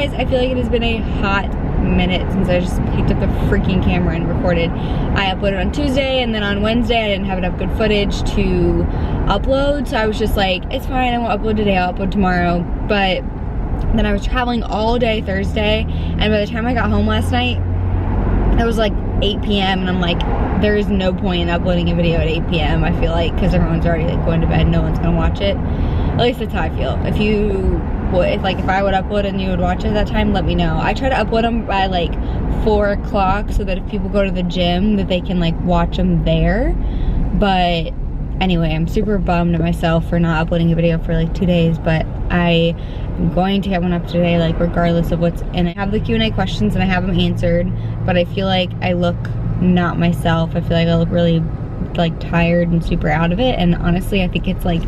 guys, I feel like it has been a hot minute since I just picked up the freaking camera and recorded. I uploaded on Tuesday, and then on Wednesday I didn't have enough good footage to upload, so I was just like, it's fine, I won't upload today, I'll upload tomorrow. But then I was traveling all day Thursday, and by the time I got home last night, it was like 8 p.m. and I'm like, there is no point in uploading a video at 8 p.m. I feel like, because everyone's already like going to bed, no one's gonna watch it. At least that's how I feel. If I would upload and you would watch it at that time, let me know. I try to upload them by like 4 o'clock so that if people go to the gym that they can like watch them there. But anyway, I'm super bummed at myself for not uploading a video for like 2 days, but I am going to get one up today, like regardless of what's in it. I have the Q&A questions and I have them answered, but I feel like I look not myself. I feel like I look really like tired and super out of it, and honestly I think it's like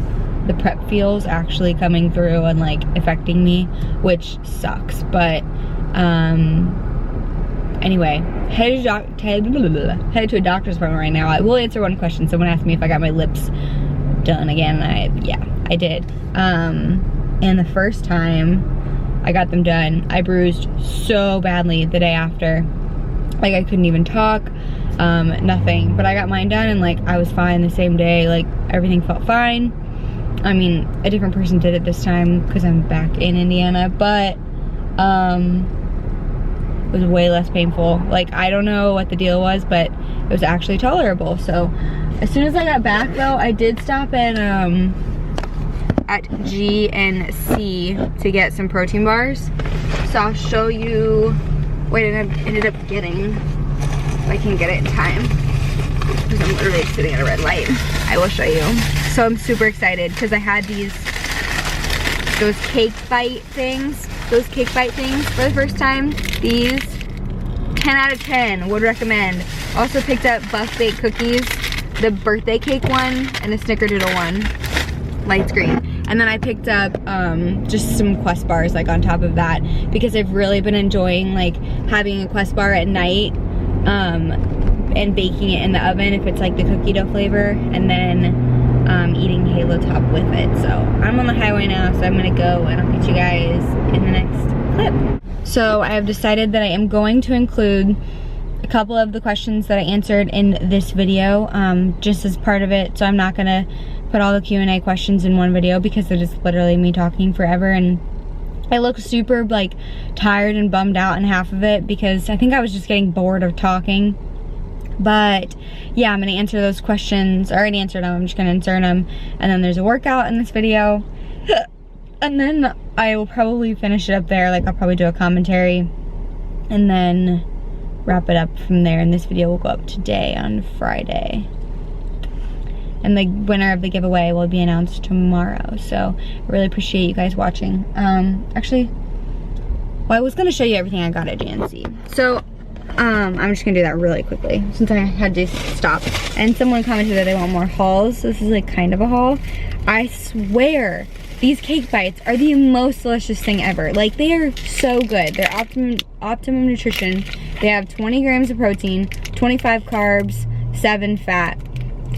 the prep feels actually coming through and like affecting me, which sucks. But anyway, headed to a doctor's appointment right now. I will answer one question. Someone asked me if I got my lips done again, and yeah, I did. And the first time I got them done, I bruised so badly the day after. Like I couldn't even talk, nothing. But I got mine done and like I was fine the same day. Like everything felt fine. I mean, a different person did it this time because I'm back in Indiana, but it was way less painful. Like, I don't know what the deal was, but it was actually tolerable. So as soon as I got back though, I did stop at GNC to get some protein bars. So I'll show you what I ended up getting, if I can get it in time, because I'm literally sitting at a red light. I will show you. So I'm super excited because I had those cake bite things for the first time. These, 10 out of 10, would recommend. Also picked up Buff Baked cookies, the birthday cake one and the snickerdoodle one, light green. And then I picked up just some Quest bars like on top of that, because I've really been enjoying like having a Quest bar at night and baking it in the oven if it's like the cookie dough flavor, and then eating Halo Top with it. So I'm on the highway now, so I'm gonna go and I'll meet you guys in the next clip. So I have decided that I am going to include a couple of the questions that I answered in this video just as part of it. So I'm not gonna put all the Q&A questions in one video because they're just literally me talking forever, and I look super like tired and bummed out in half of it because I think I was just getting bored of talking. But yeah, I'm gonna answer those questions. I already answered them, I'm just gonna insert them. And then there's a workout in this video. And then I will probably finish it up there. Like I'll probably do a commentary and then wrap it up from there. And this video will go up today on Friday. And the winner of the giveaway will be announced tomorrow. So I really appreciate you guys watching. Actually, well, I was gonna show you everything I got at GNC. So I'm just gonna do that really quickly since I had to stop. And someone commented that they want more hauls. So this is like kind of a haul. I swear, these cake bites are the most delicious thing ever. Like, they are so good. They're optimum nutrition. They have 20 grams of protein, 25 carbs, 7 fat.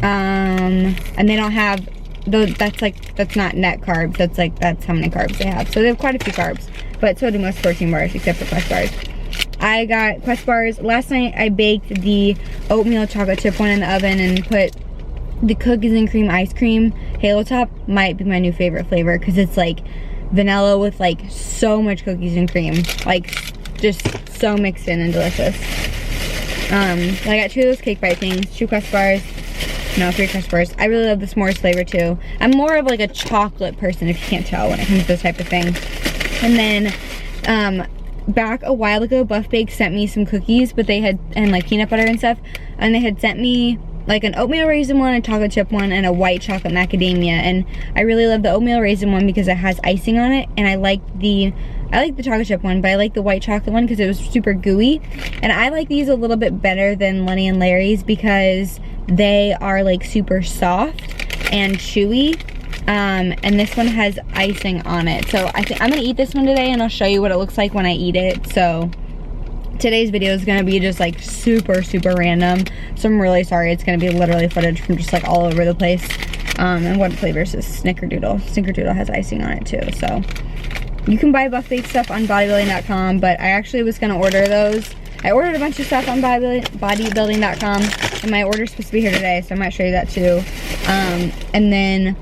And they don't have, that's not net carbs. That's how many carbs they have. So they have quite a few carbs. But so do most protein bars, except for Quest bars. I got Quest bars. Last night I baked the oatmeal chocolate chip one in the oven and put the cookies and cream ice cream. Halo Top might be my new favorite flavor because it's like vanilla with like so much cookies and cream. Like just so mixed in and delicious. I got 2 of those cake bite things, 2 Quest bars. No, 3 Quest bars. I really love the s'mores flavor too. I'm more of like a chocolate person, if you can't tell, when it comes to this type of thing. And then back a while ago, Buff Baked sent me some cookies, but they had, and like peanut butter and stuff, and they had sent me like an oatmeal raisin one, a chocolate chip one, and a white chocolate macadamia. And I really love the oatmeal raisin one because it has icing on it, and I like the chocolate chip one, but I like the white chocolate one because it was super gooey. And I like these a little bit better than Lenny and Larry's because they are like super soft and chewy. And this one has icing on it. So I think I'm gonna eat this one today and I'll show you what it looks like when I eat it. So today's video is gonna be just like super random. So I'm really sorry. It's gonna be literally footage from just like all over the place. And what flavor is this? Snickerdoodle. Snickerdoodle has icing on it too. So You can buy buff bake stuff on bodybuilding.com, but I actually was gonna order those. I ordered a bunch of stuff on bodybuilding.com, and my order's supposed to be here today, so I might show you that too. And then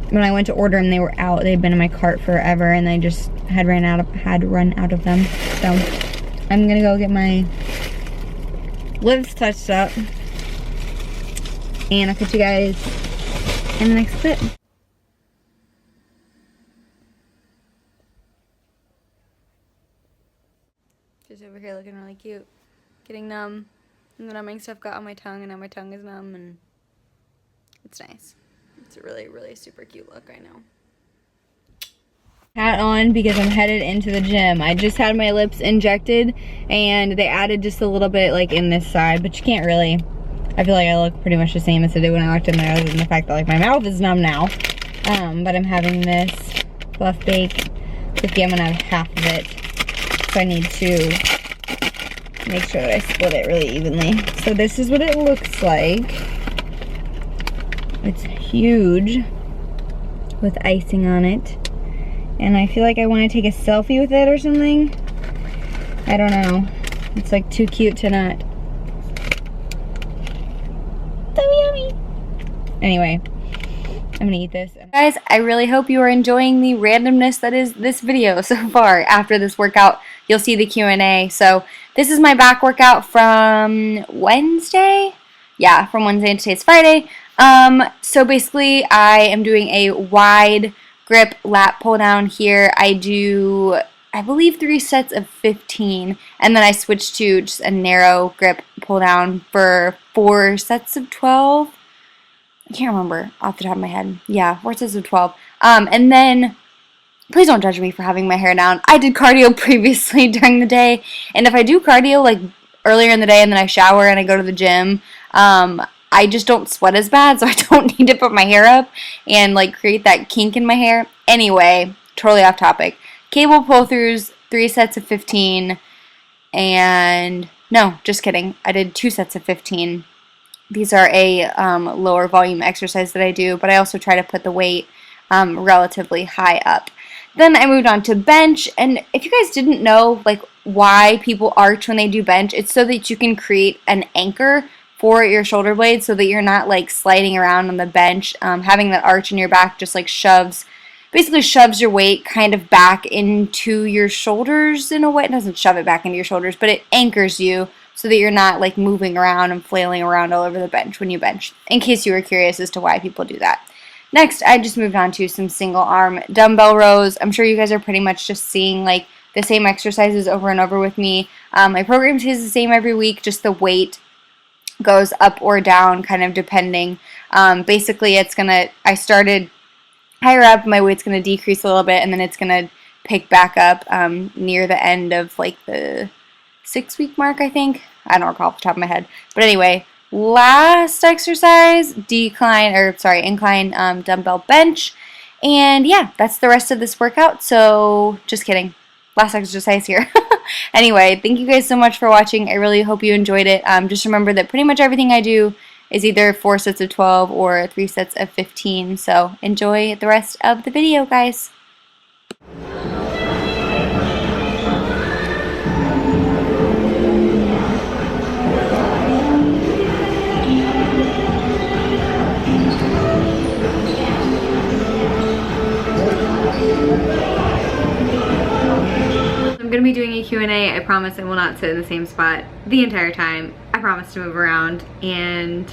when I went to order them, they were out. They'd been in my cart forever, and I just had run out of them. So I'm gonna go get my lips touched up, and I'll catch you guys in the next clip. Just over here looking really cute, getting numb, and the numbing stuff got on my tongue, and now my tongue is numb, and it's nice. It's a really, really super cute look, I know. Hat on because I'm headed into the gym. I just had my lips injected, and they added just a little bit like in this side, but you can't really. I feel like I look pretty much the same as I did when I walked in there, other than the fact that like my mouth is numb now. But I'm having this buff bake cookie. I'm gonna have half of it. So I need to make sure that I split it really evenly. So this is what it looks like. It's huge with icing on it. And I feel like I want to take a selfie with it or something. I don't know. It's like too cute to not. So yummy. Anyway, I'm gonna eat this. Guys, I really hope you are enjoying the randomness that is this video so far. After this workout, you'll see the Q&A. So this is my back workout from Wednesday. Yeah, from Wednesday to today's Friday. So basically I am doing a wide grip lat pull down here. I do, I believe, 3 sets of 15, and then I switch to just a narrow grip pull down for 4 sets of 12. I can't remember off the top of my head. Yeah, 4 sets of 12. And then, please don't judge me for having my hair down. I did cardio previously during the day, and if I do cardio like earlier in the day and then I shower and I go to the gym, I just don't sweat as bad, so I don't need to put my hair up and like create that kink in my hair. Anyway, totally off topic. Cable pull-throughs, 3 sets of 15, and no, just kidding. I did 2 sets of 15. These are a lower volume exercise that I do, but I also try to put the weight relatively high up. Then I moved on to bench, and if you guys didn't know like why people arch when they do bench, it's so that you can create an anchor for your shoulder blades so that you're not like sliding around on the bench. Having that arch in your back just like basically shoves your weight kind of back into your shoulders in a way. It doesn't shove it back into your shoulders, but it anchors you so that you're not like moving around and flailing around all over the bench when you bench, in case you were curious as to why people do that. Next, I just moved on to some single arm dumbbell rows. I'm sure you guys are pretty much just seeing like the same exercises over and over with me. My program stays the same every week, just the weight goes up or down kind of depending. Basically I started higher up, my weight's going to decrease a little bit, and then it's going to pick back up near the end of like the 6-week mark, I think. I don't recall off the top of my head. But anyway, last exercise, incline dumbbell bench. And yeah, that's the rest of this workout. So just kidding. Last exercise here. Anyway, thank you guys so much for watching. I really hope you enjoyed it. Just remember that pretty much everything I do is either 4 sets of 12 or 3 sets of 15. So enjoy the rest of the video, guys. I'm going to be doing a Q&A. I promise I will not sit in the same spot the entire time. I promise to move around, and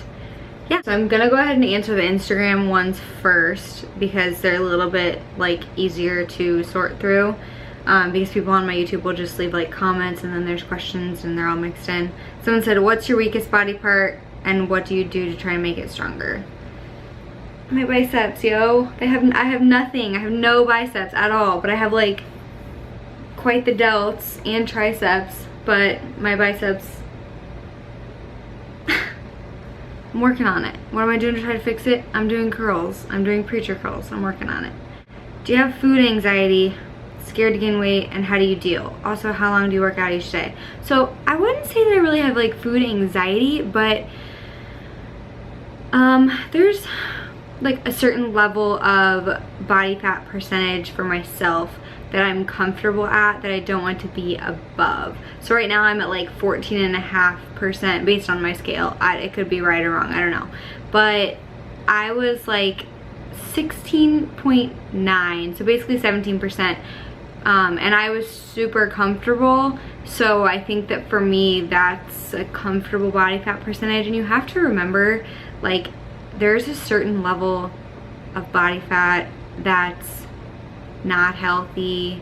yeah. So I'm going to go ahead and answer the Instagram ones first because they're a little bit like easier to sort through because people on my YouTube will just leave like comments and then there's questions and they're all mixed in. Someone said, what's your weakest body part and what do you do to try and make it stronger? My biceps, yo. I have nothing. I have no biceps at all, but I have like quite the delts and triceps, but my biceps, I'm working on it. What am I doing to try to fix it? I'm doing curls. I'm doing preacher curls. I'm working on it. Do you have food anxiety? Scared to gain weight? And how do you deal? Also, how long do you work out each day? So I wouldn't say that I really have like food anxiety, but there's like a certain level of body fat percentage for myself that I'm comfortable at, that I don't want to be above. So right now I'm at like 14.5% based on my scale. It could be right or wrong, I don't know. But I was like 16.9, so basically 17%. And I was super comfortable. So I think that for me, that's a comfortable body fat percentage. And you have to remember, like, there's a certain level of body fat that's not healthy.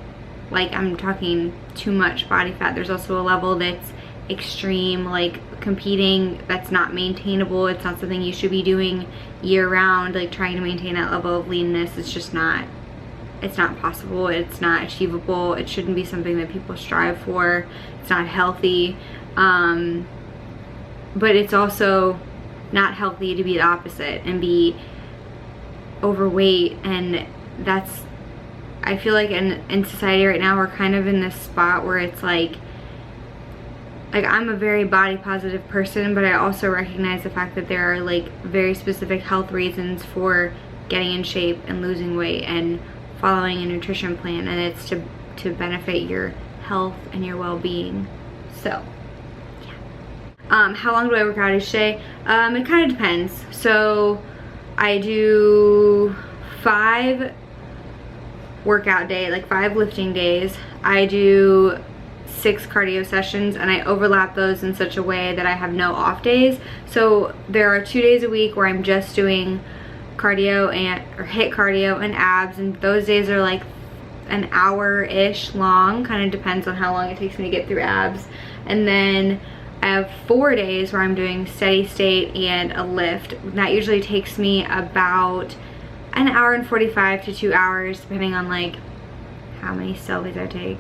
Like, I'm talking too much body fat. There's also a level that's extreme, like competing, that's not maintainable. It's not something you should be doing year round, like trying to maintain that level of leanness. It's just not, it's not possible. It's not achievable. It shouldn't be something that people strive for. It's not healthy. But it's also not healthy to be the opposite and be overweight. And that's, I feel like in society right now, we're kind of in this spot where it's like I'm a very body positive person, but I also recognize the fact that there are like very specific health reasons for getting in shape and losing weight and following a nutrition plan, and it's to benefit your health and your well-being. So yeah. How long do I work out each day? It kind of depends. So I do 5 workout day, like 5 lifting days. I do 6 cardio sessions, and I overlap those in such a way that I have no off days. So there are 2 days a week where I'm just doing cardio or HIIT cardio and abs, and those days are like an hour-ish long, kind of depends on how long it takes me to get through abs. And then I have 4 days where I'm doing steady state and a lift. That usually takes me about an hour and 45 to 2 hours, depending on like how many selfies I take.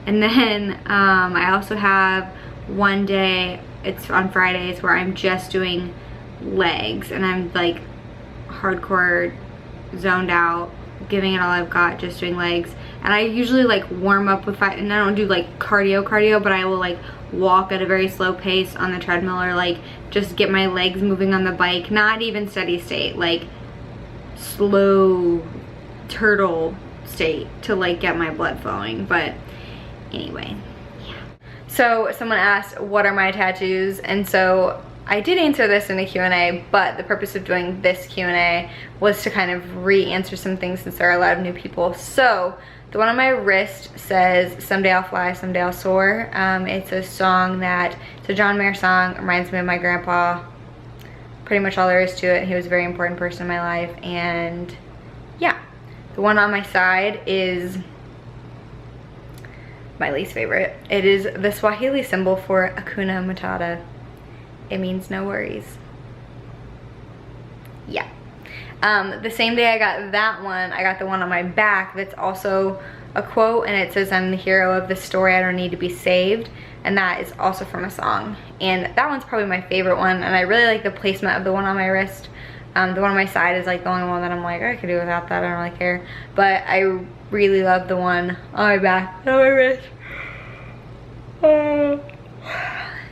And then I also have 1 day, it's on Fridays, where I'm just doing legs, and I'm like hardcore zoned out, giving it all I've got, just doing legs. And I usually like warm up with and I don't do like cardio, but I will like walk at a very slow pace on the treadmill, or like just get my legs moving on the bike. Not even steady state, like slow turtle state to like get my blood flowing. But anyway, yeah. So someone asked, what are my tattoos? And so I did answer this in a Q&A, but the purpose of doing this Q&A was to kind of re-answer some things since there are a lot of new people. So the one on my wrist says, someday I'll fly, someday I'll soar. It's a song that, it's a John Mayer song, reminds me of my grandpa. Pretty much all there is to it. He was a very important person in my life. And yeah, the one on my side is my least favorite. It is the Swahili symbol for Hakuna Matata. It means no worries. Yeah. The same day I got that one, I got the one on my back that's also a quote, and it says, I'm the hero of this story, I don't need to be saved. And that is also from a song. And that one's probably my favorite one, and I really like the placement of the one on my wrist. The one on my side is like the only one that I'm like, I could do without that, I don't really care. But I really love the one on my back, on my wrist.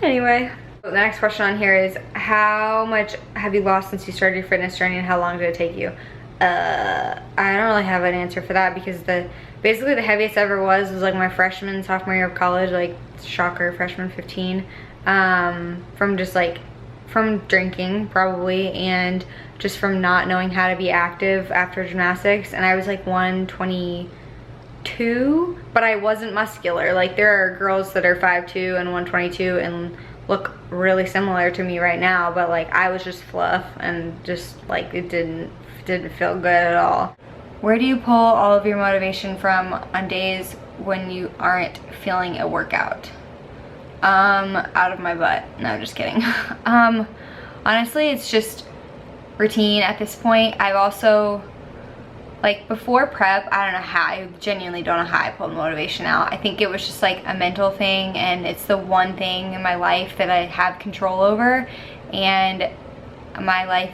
Anyway. The next question on here is, how much have you lost since you started your fitness journey, and how long did it take you? I don't really have an answer for that, because basically the heaviest I ever was like my freshman, sophomore year of college, like shocker, freshman 15, from drinking probably, and just from not knowing how to be active after gymnastics. And I was like 122, but I wasn't muscular. Like there are girls that are 5'2" and 122 and look really similar to me right now, but like I was just fluff, and just like it didn't feel good at all. Where do you pull all of your motivation from on days when you aren't feeling a workout? Out of my butt. No, just kidding. Honestly, it's just routine at this point. I've also, like before prep, I don't know how, I genuinely don't know how I pulled motivation out. I think it was just like a mental thing, and it's the one thing in my life that I have control over. And my life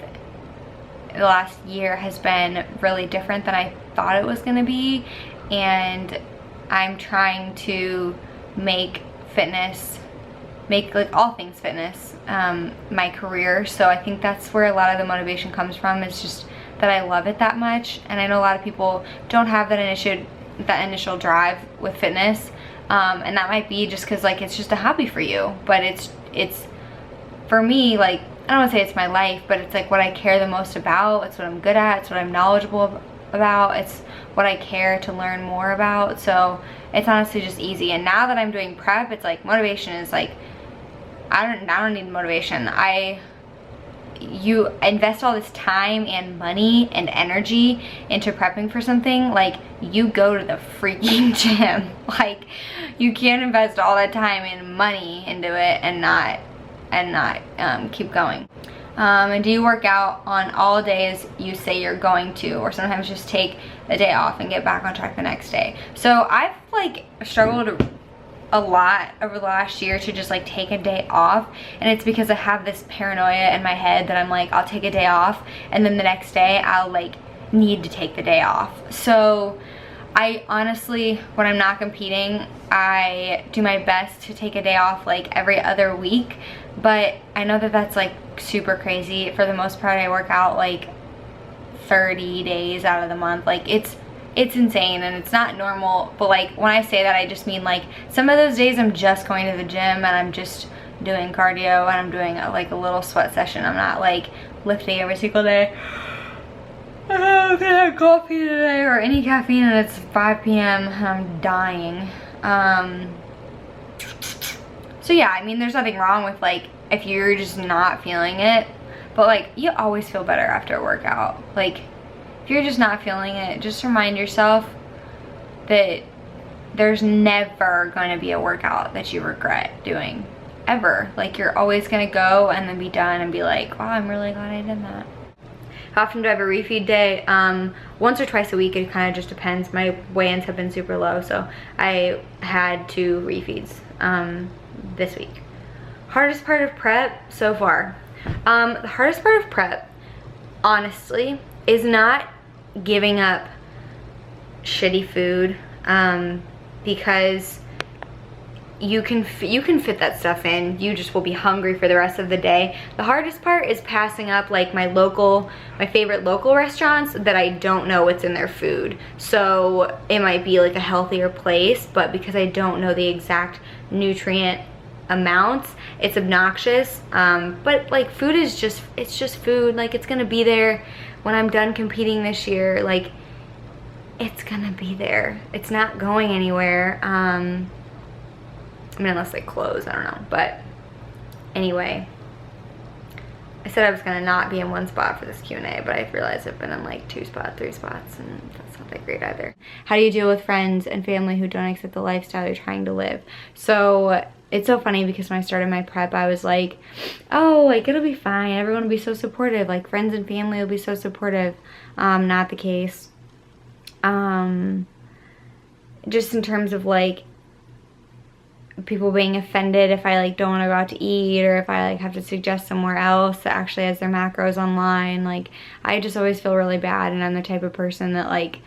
the last year has been really different than I thought it was gonna be. And I'm trying to make like all things fitness my career. So I think that's where a lot of the motivation comes from. It's just the that I love it that much. And I know a lot of people don't have that initial drive with fitness. And that might be just because like it's just a hobby for you, but it's for me, like, I don't want to say it's my life, but it's like what I care the most about. It's what I'm good at. It's what I'm knowledgeable about. It's what I care to learn more about. So it's honestly just easy. And now that I'm doing prep, it's like motivation is like, I don't need motivation. You invest all this time and money and energy into prepping for something, like you go to the freaking gym. Like you can't invest all that time and money into it and not keep going. And do you work out on all days you say you're going to, or sometimes just take a day off and get back on track the next day? So I've like struggled a lot over the last year to just like take a day off, and it's because I have this paranoia in my head that I'm like, I'll take a day off and then the next day I'll like need to take the day off. So I honestly, when I'm not competing, I do my best to take a day off like every other week, but I know that that's like super crazy. For the most part, I work out like 30 days out of the month. Like it's insane and it's not normal, but like when I say that, I just mean like some of those days I'm just going to the gym and I'm just doing cardio and I'm doing like a little sweat session. I'm not like lifting every single day. I'm gonna have coffee today or any caffeine and it's 5 p.m. and I'm dying. So yeah, I mean there's nothing wrong with like if you're just not feeling it, but like you always feel better after a workout. Like if you're just not feeling it, just remind yourself that there's never going to be a workout that you regret doing, ever. Like you're always going to go and then be done and be like, wow, I'm really glad I did that. How often do I have a refeed day? Once or twice a week. It kind of just depends. My weigh-ins have been super low, so I had 2 refeeds this week. Hardest part of prep so far. The hardest part of prep, honestly, is not giving up shitty food, because you can fit that stuff in. You just will be hungry for the rest of the day. The hardest part is passing up like my favorite local restaurants that I don't know what's in their food. So it might be like a healthier place, but because I don't know the exact nutrient amounts, it's obnoxious. But like food is just, it's just food. Like it's gonna be there when I'm done competing this year. Like it's gonna be there. It's not going anywhere. I mean, unless they close, I don't know. But anyway, I said I was gonna not be in one spot for this Q&A, but I realized I've been in like 2 spots, 3 spots, and that's not that great either. How do you deal with friends and family who don't accept the lifestyle you're trying to live? So it's so funny because when I started my prep, I was like, oh, like it'll be fine. Everyone will be so supportive. Like friends and family will be so supportive. Not the case. Just in terms of like people being offended if I like don't want to go out to eat, or if I like have to suggest somewhere else that actually has their macros online. Like I just always feel really bad, and I'm the type of person that like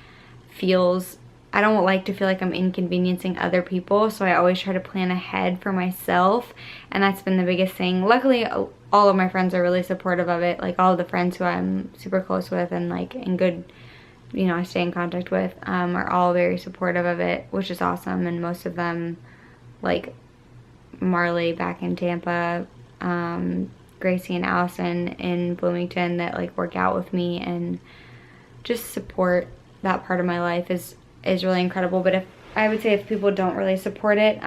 feels, I don't like to feel like I'm inconveniencing other people, so I always try to plan ahead for myself, and that's been the biggest thing. Luckily, all of my friends are really supportive of it. Like all of the friends who I'm super close with and like in good, you know, I stay in contact with, are all very supportive of it, which is awesome. And most of them, like Marley back in Tampa, Gracie and Allison in Bloomington, that like work out with me and just support that part of my life is really incredible. But I would say if people don't really support it,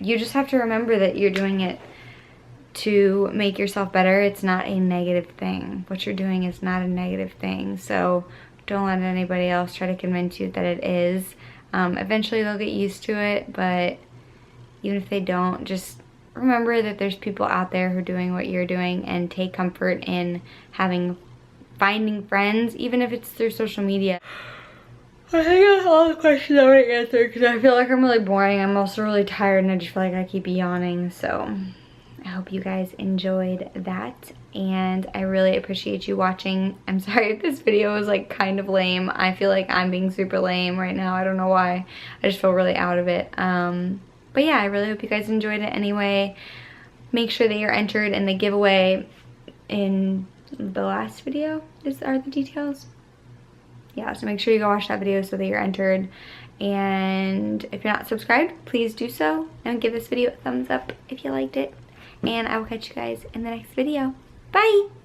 you just have to remember that you're doing it to make yourself better. It's not a negative thing. What you're doing is not a negative thing. So don't let anybody else try to convince you that it is. Eventually they'll get used to it, but even if they don't, just remember that there's people out there who are doing what you're doing, and take comfort in finding friends, even if it's through social media. I think that's all the questions I want to answer because I feel like I'm really boring. I'm also really tired and I just feel like I keep yawning. So I hope you guys enjoyed that, and I really appreciate you watching. I'm sorry if this video was like kind of lame. I feel like I'm being super lame right now. I don't know why. I just feel really out of it. But yeah, I really hope you guys enjoyed it anyway. Make sure that you're entered in the giveaway in the last video. Are the details? yeah, so make sure you go watch that video so that you're entered. And if you're not subscribed, please do so, and give this video a thumbs up if you liked it. And I will catch you guys in the next video. Bye!